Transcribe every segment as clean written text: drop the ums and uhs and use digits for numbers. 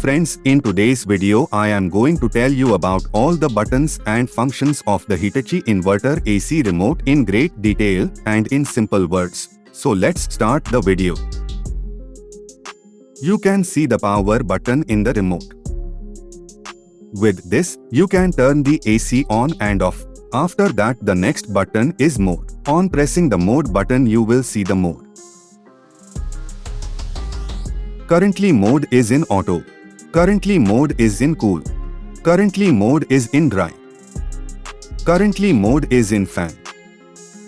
friends, in today's video I am going to tell you about all the buttons and functions of the Hitachi Inverter AC remote in great detail and in simple words. So let's start the video. You can see the power button in the remote. With this, you can turn the AC on and off. After that, the next button is mode. On pressing the mode button, you will see the mode. Currently mode is in auto. Currently mode is in cool. Currently mode is in dry. Currently mode is in fan.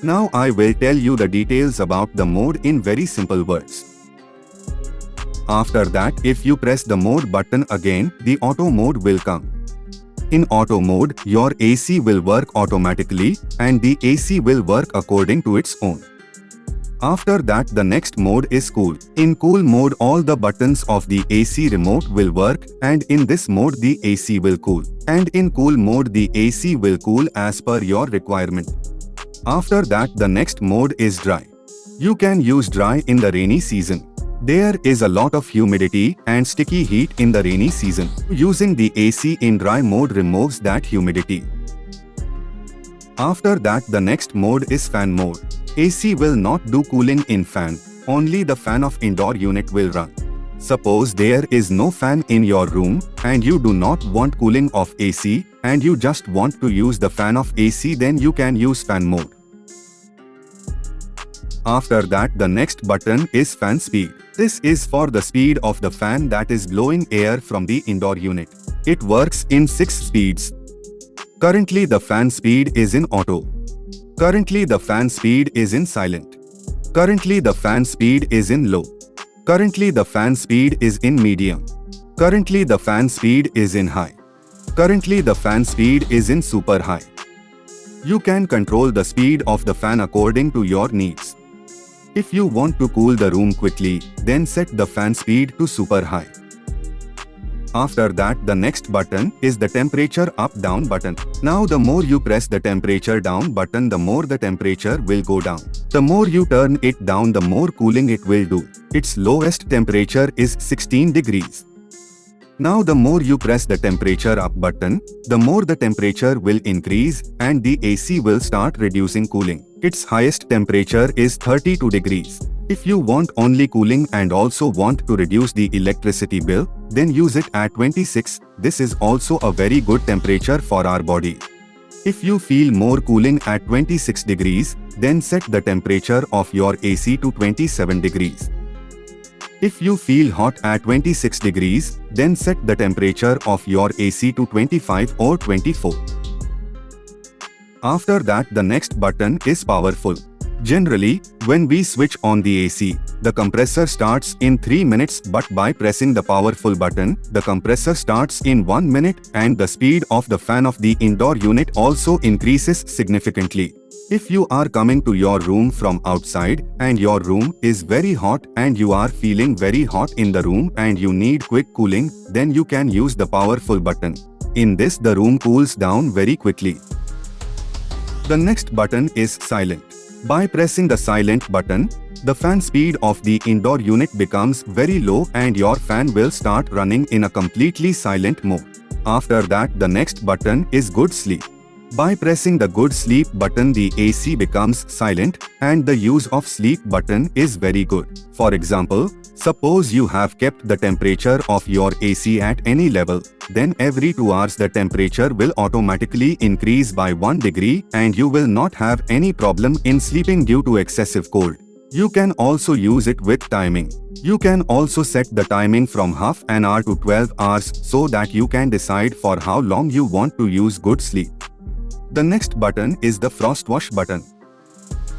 Now I will tell you the details about the mode in very simple words. After that, if you press the mode button again, the auto mode will come. In auto mode, your AC will work automatically and the AC will work according to its own. After that, the next mode is cool. In cool mode, all the buttons of the AC remote will work, and in this mode the AC will cool. And in cool mode the AC will cool as per your requirement. After that, the next mode is dry. You can use dry in the rainy season. There is a lot of humidity and sticky heat in the rainy season. Using the AC in dry mode removes that humidity. After that, the next mode is fan mode. AC will not do cooling in fan, only the fan of indoor unit will run. Suppose there is no fan in your room and you do not want cooling of AC and you just want to use the fan of AC, then you can use fan mode. After that, the next button is fan speed. This is for the speed of the fan that is blowing air from the indoor unit. It works in 6 speeds. Currently the fan speed is in auto. Currently the fan speed is in silent. Currently the fan speed is in low. Currently the fan speed is in medium. Currently the fan speed is in high. Currently the fan speed is in super high. You can control the speed of the fan according to your needs. If you want to cool the room quickly, then set the fan speed to super high. After that, the next button is the temperature up-down button. Now the more you press the temperature down button, the more the temperature will go down. The more you turn it down, the more cooling it will do. Its lowest temperature is 16 degrees. Now the more you press the temperature up button, the more the temperature will increase and the AC will start reducing cooling. Its highest temperature is 32 degrees. If you want only cooling and also want to reduce the electricity bill, then use it at 26. This is also a very good temperature for our body. If you feel more cooling at 26 degrees, then set the temperature of your AC to 27 degrees. If you feel hot at 26 degrees, then set the temperature of your AC to 25 or 24. After that, the next button is powerful. Generally, when we switch on the AC, the compressor starts in 3 minutes, but by pressing the powerful button, the compressor starts in 1 minute and the speed of the fan of the indoor unit also increases significantly. If you are coming to your room from outside and your room is very hot and you are feeling very hot in the room and you need quick cooling, then you can use the powerful button. In this, the room cools down very quickly. The next button is silent. By pressing the silent button, the fan speed of the indoor unit becomes very low and your fan will start running in a completely silent mode. After that, the next button is good sleep. By pressing the good sleep button, the AC becomes silent and the use of sleep button is very good. For example, suppose you have kept the temperature of your AC at any level, then every 2 hours the temperature will automatically increase by 1 degree and you will not have any problem in sleeping due to excessive cold. You can also use it with timing. You can also set the timing from half an hour to 12 hours so that you can decide for how long you want to use good sleep. The next button is the frost wash button.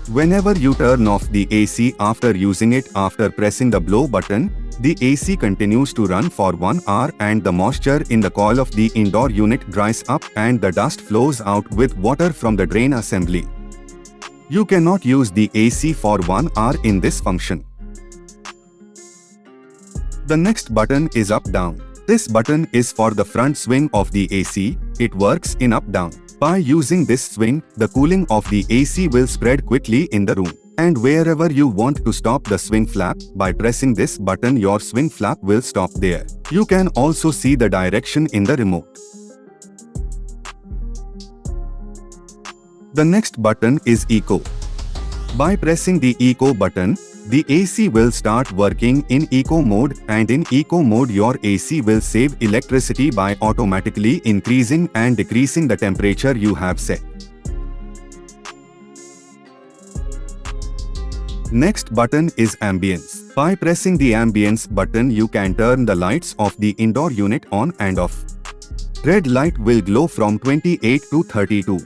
Whenever you turn off the AC after using it after pressing the blow button, the AC continues to run for 1 hour and the moisture in the coil of the indoor unit dries up and the dust flows out with water from the drain assembly. You cannot use the AC for 1 hour in this function. The next button is up-down. This button is for the front swing of the AC. It works in up-down. By using this swing, the cooling of the AC will spread quickly in the room. And wherever you want to stop the swing flap, by pressing this button your swing flap will stop there. You can also see the direction in the remote. The next button is Eco. By pressing the Eco button, the AC will start working in Eco mode, and in Eco mode your AC will save electricity by automatically increasing and decreasing the temperature you have set. Next button is Ambience. By pressing the Ambience button you can turn the lights of the indoor unit on and off. Red light will glow from 28 to 32.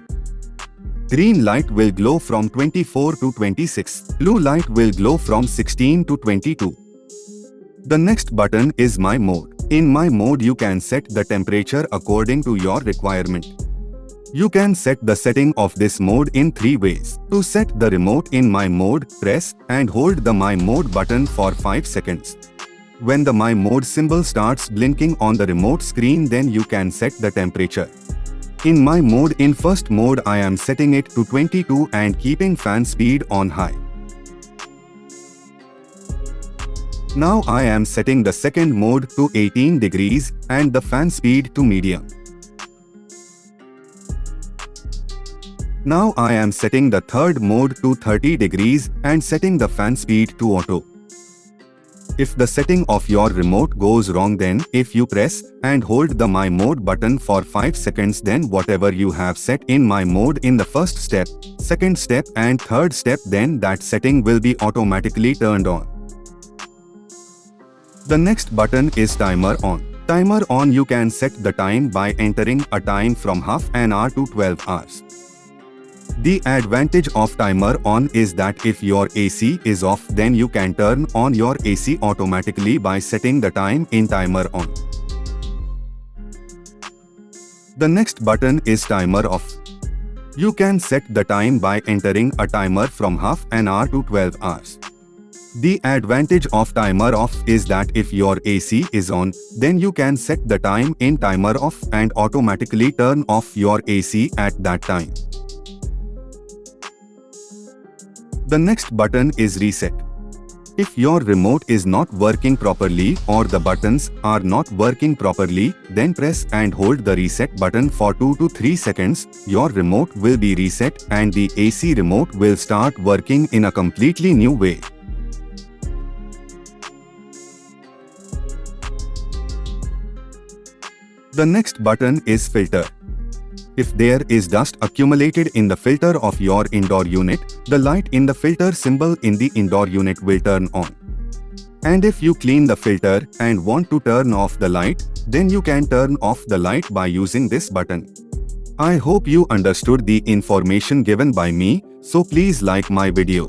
Green light will glow from 24 to 26. Blue light will glow from 16 to 22. The next button is My Mode. In My Mode you can set the temperature according to your requirement. You can set the setting of this mode in 3 ways. To set the remote in My Mode, press and hold the My Mode button for 5 seconds. When the My Mode symbol starts blinking on the remote screen, then you can set the temperature. In My Mode, in first mode I am setting it to 22 and keeping fan speed on high. Now I am setting the second mode to 18 degrees and the fan speed to medium. Now I am setting the third mode to 30 degrees and setting the fan speed to auto. If the setting of your remote goes wrong, then if you press and hold the My Mode button for 5 seconds, then whatever you have set in My Mode in the first step, second step and third step, then that setting will be automatically turned on. The next button is Timer On. Timer On, you can set the time by entering a time from half an hour to 12 hours. The advantage of Timer On is that if your AC is off, then you can turn on your AC automatically by setting the time in Timer On. The next button is Timer Off. You can set the time by entering a timer from half an hour to 12 hours. The advantage of Timer Off is that if your AC is on, then you can set the time in Timer Off and automatically turn off your AC at that time. The next button is Reset. If your remote is not working properly or the buttons are not working properly, then press and hold the reset button for 2 to 3 seconds. Your remote will be reset and the AC remote will start working in a completely new way. The next button is Filter. If there is dust accumulated in the filter of your indoor unit, the light in the filter symbol in the indoor unit will turn on. And if you clean the filter and want to turn off the light, then you can turn off the light by using this button. I hope you understood the information given by me, so please like my video.